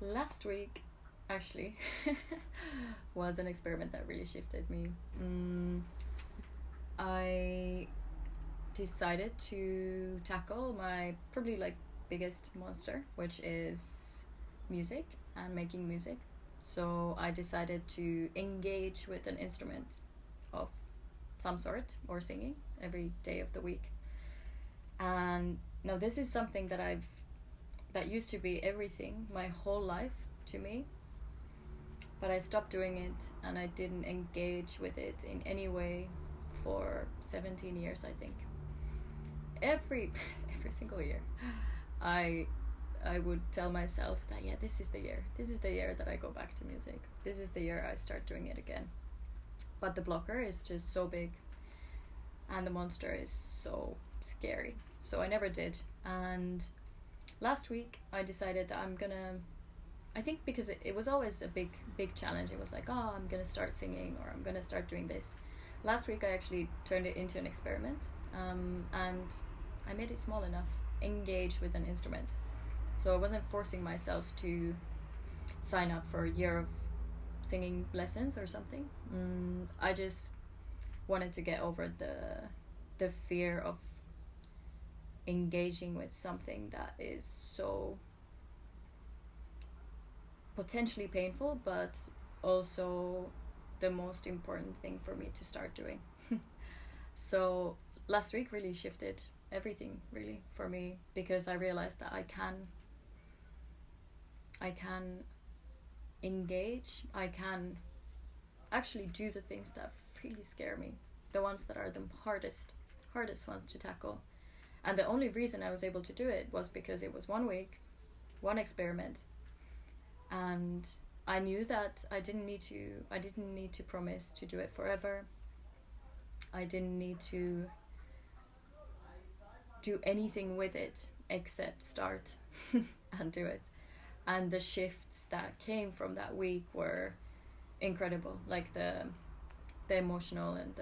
Last week, actually, was an experiment that really shifted me. I decided to tackle my probably like biggest monster, which is music and making music. So I decided to engage with an instrument of some sort or singing every day of the week. And now this is something that used to be everything my whole life to me, but I stopped doing it and I didn't engage with it in any way for 17 years, I think. Every every single year I would tell myself that yeah, this is the year. This is the year that I go back to music. This is the year I start doing it again. But the blocker is just so big and the monster is so scary. So I never did. And last week I decided that I think because it was always a big challenge. It was like, oh, I'm gonna start singing or I'm gonna start doing this. Last week I actually turned it into an experiment, and I made it small enough. Engage with an instrument. So I wasn't forcing myself to sign up for a year of singing lessons or something. I just wanted to get over the fear of engaging with something that is so potentially painful, but also the most important thing for me to start doing. So last week really shifted everything really for me, because I realized that I can engage, I can actually do the things that really scare me, the ones that are the hardest ones to tackle. And the only reason I was able to do it was because it was 1 week, one experiment, and I knew that I didn't need to promise to do it forever. I didn't need to do anything with it except start and do it. And the shifts that came from that week were incredible, like the emotional and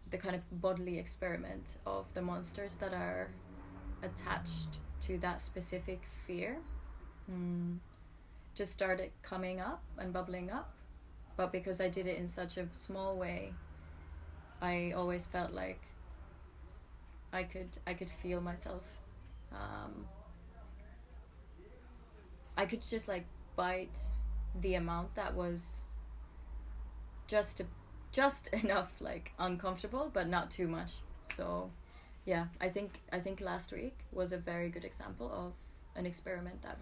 the kind of bodily experiment of the monsters that are attached to that specific fear just started coming up and bubbling up. But because I did it in such a small way, I always felt like I could feel myself. I could just like bite the amount that was just enough like uncomfortable, but not too much. So yeah, I think last week was a very good example of an experiment that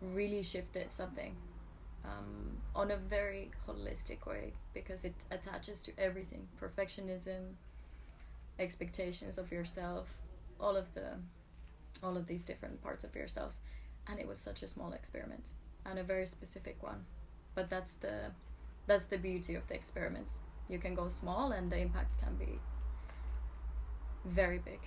really shifted something on a very holistic way, because it attaches to everything: perfectionism, expectations of yourself, all of these different parts of yourself. And it was such a small experiment and a very specific one, but that's the beauty of the experiments. You can go small and the impact can be very big.